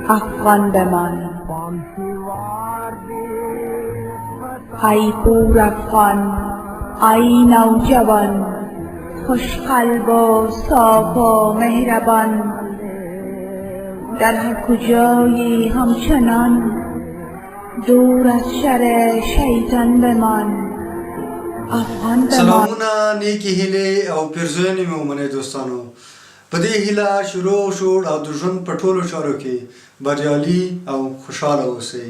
افغان بمان ای پور افغان ای نوجوان خوش قلب و صاف و مهربان در هر کجایی همچنان دور از شر شیطان بمان افغان بمان. سلامونه نیکی هیلې او پیرزوینې مې ومنئ دوستانو. په دې هیله شروع شوړ او د ژوند په ټولو چارو کې بریالي او خوشحاله اوسئ.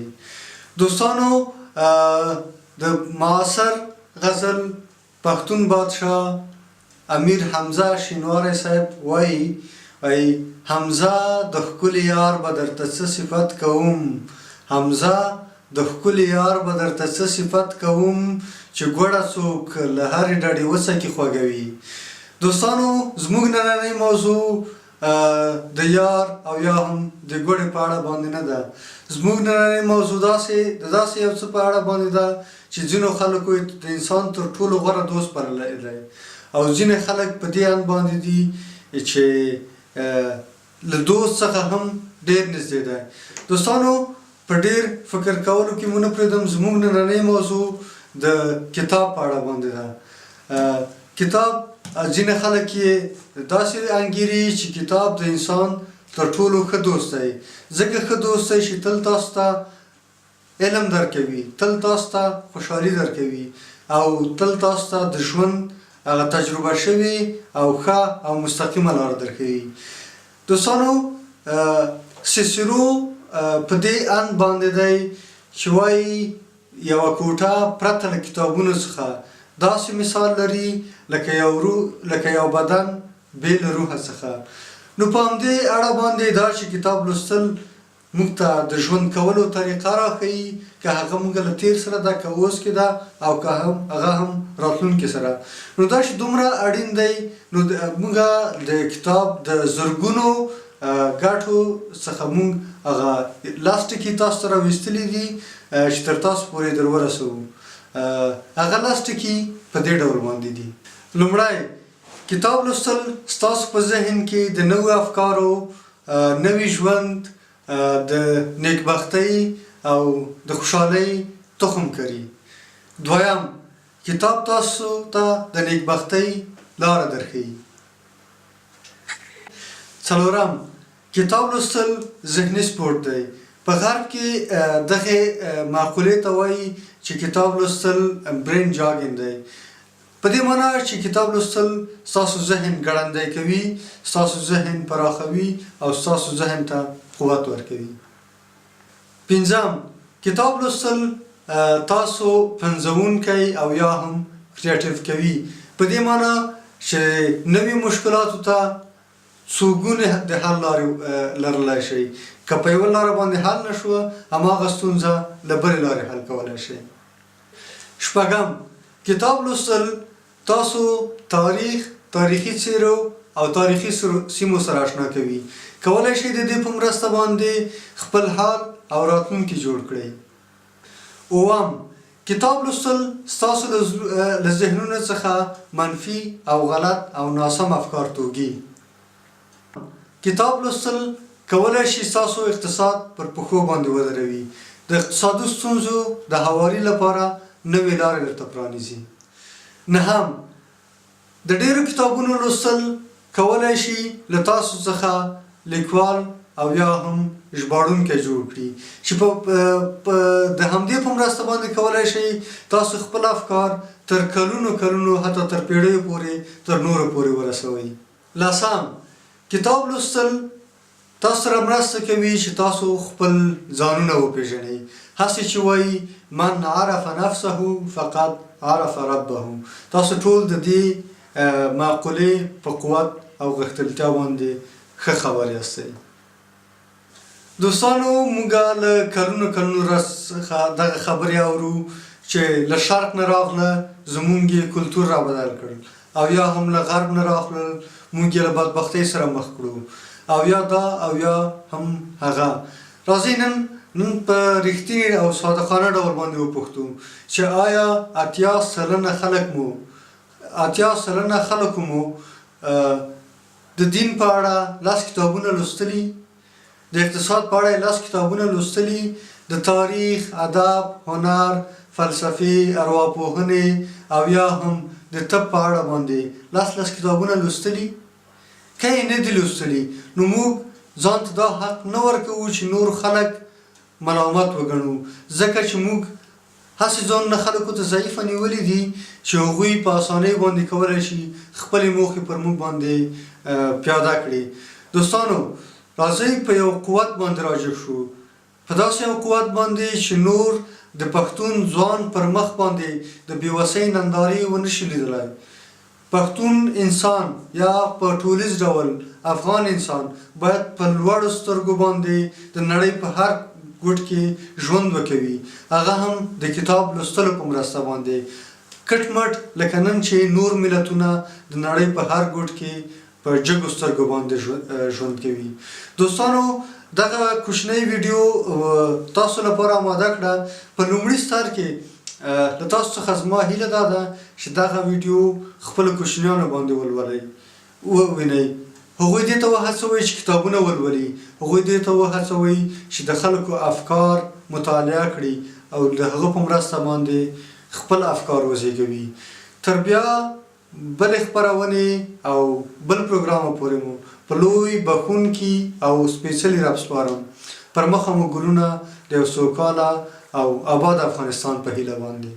دوستانو د معاصر غزل پښتون بادشاه امیر حمزه شینواری صاحب وایي حمزه د ښکلي یار به درته څه صفت کوم، حمزه د ښکلي یار به درته څه صفت کوم چې ګوړه څوک له هرې ډډې وڅکي خوږوي. دوستانو زموږ نننۍ موضوع د یار او یا هم د ګوړې په اړه باندې نه ده. زموږ نننۍ موضوع داسې یو څه په اړه باندې ده چې ځینو خلکو د انسان تر ټولو غوره دوست بللی دی او ځینې خلک په دې اند باندې دي چې له دوست څخه هم ډېر نږدې دی. دوستانو په ډېر فکر کولو کې مو نه پرېږدم، زموږ نننۍ موضوع د کتاب په اړه باندې ده. کتاب ځینې خلک یې داسې انګیري چې کتاب د انسان تر ټولو ښه دوست دی، ځکه ښه دوست دی چې تل تاسو ته علم درکوي، تل تاسو ته خوشحالي درکوي او تل تاسو ته د ژوند هغه تجربه شوې او ښه او مستقیمه لاره درښیي. دوستانو سیسرو په دې اند باندې دی چې وایي یوه کوټه پرته له کتابونو څخه داسې مثال لري لکه یو بدن بې له روحه څخه. نو په همدې اړه باندې دا چې کتاب لوستل موږ ته د ژوند کولو طریقه راښیي، که هغه موږ له تیر سره ده، که اوس کې ده او که هغه هم راتلونکي سره. نو دا چې دومره اړین دی نو موږ د کتاب د زرګونو ګټو څخه موږ هغه لاس ټکي تاسو ته راویستلي دي چې تر تاسو پورې در ورسوو. هغه لاس ټکي په دې ډول باندې دي. لومړی کتاب لوستل ستاسو په ذهن کې د نوو افکارو، نوي ژوند، د نیکبختۍ او د خوشحالۍ تخم کري. دویم کتاب تاسو ته د نیکبختۍ لاره درښیي. څلورم کتاب لوستل ذهني سپورت دی. په غرب کې دغې مقولې ته وایي چې کتاب لوستل برین جاګینګ دی، په دې معنا چې کتاب لوستل ستاسو ذهن ګړندی کوي، ستاسو ذهن پراخوي او ستاسو ذهن ته قوت ورکوي. پنځم کتاب لوستل تاسو پنځونکی او یا هم کریټیو کوي، په دې معنا چې نوي مشکلاتو ته څو ګونې د حل لارې لرلی شئ. که په یوه لاره باندې حل نه شوه هماغه ستونزه له بلې لارې حل کولی شئ. شپږم کتاب لوستل تاسو تاریخي څیرو او تاریخي سیمو سره اشنا کوي. کولی شئ د دې په مرسته باندې خپل حال او راتلونکي جوړ کړئ. اووم کتاب لوستل ستاسو له ذهنونو څخه منفي او غلط او ناسم افکار توږي. کتاب لوستل کولی شي ستاسو اقتصاد پر پښو باندې ودروي، د اقتصادي ستونزو د هواري لپاره نوې لارې درته پرانیزي. نهم د ډېرو کتابونو لوستل کولی شي له تاسو څخه لیکوال او یا هم ژباړونکی جوړ کړي چې د همدې په مرسته باندې کولی شئ تاسو خپل افکار تر کلونو حتی تر پیړیو پورې تر نورو پورې ورسوئ. لسم کتاب لوستل تاسو سره مرسته کوي چې تاسو خپل ځانونه وپېژنئ. هسې چې وایي من عرف نفسه فقد عرف ربه. تاسو ټول د دې مقولې په قوت او غښتلتیا باندې ښه خبر یاستئ. دوستانو موږ له کلونو څخه دغه خبرې اورو چې له شرق نه راغله زموږ یې کلتور را بدل کړ او یا هم له غرب نه راغلل موږ یې له بدبختۍ سره مخ کړو او یا دا او یا هم هغه. راځئ نن په رښتیني او صادقانه ډول باندې وپوښتو چې آیا 80 سلنه خلکو مو د دین په اړه لاس کتابونه لوستلي؟ د اقتصاد په اړه یې لس کتابونه لوستلي، د تاریخ، ادب، هنر، فلسفې، ارواپوهنې او یا هم د طب په اړه باندې لس کتابونه لوستلي. که یې نه دي لوستلي نو موږ ځان ته دا حق نه ورکوو چې نور خلک ملامت وګڼو، ځکه چې موږ هسې ځانونه خلکو ته ضعیفه نیولي دي چې هغوی په اسانۍ باندې کولی شي خپلې موخې پر موږ باندې پیاده کړي. دوستانو راځئ په یو قوت باندې راجع شو، په داسې یو قوت باندې چې نور د پښتون ځوان پر مخ باندې د بېوسۍ نندارې ونه شي لیدلی. پښتون انسان یا په ټولیز ډول افغان انسان باید په لوړو سترګو باندې د نړۍ په هر ګوټ کې ژوند وکوي، هغه هم د کتاب لوستلو په مرسته باندې، کټ مټ لکه نن چې نور ملتونه د نړۍ په هر ګوټ کې په جګو سترګو باندې ژوند کوي. دوستانو دغه کوچنۍ ویډیو تاسو لپاره آماده کړه. په لومړي سر کې له تاسو څخه زما هیله دا ده چې دغه ویډیو خپلو کوچنیانو باندې ولولئ، ووینئ، هغوی دې ته وهڅوئ چې کتابونه ولولي، هغوی دې ته وهڅوئ چې د خلکو افکار مطالعه کړي او د هغه په مرسته باندې خپل افکار وزېږوي. تر بیا بلې خپرونې او بل پروګرام پورې مو په لوی بخښونکي او سپېڅلي رب سپارم. پر مخه مو ګلونه د یو سوکاله او آباد افغانستان په هیله باندې.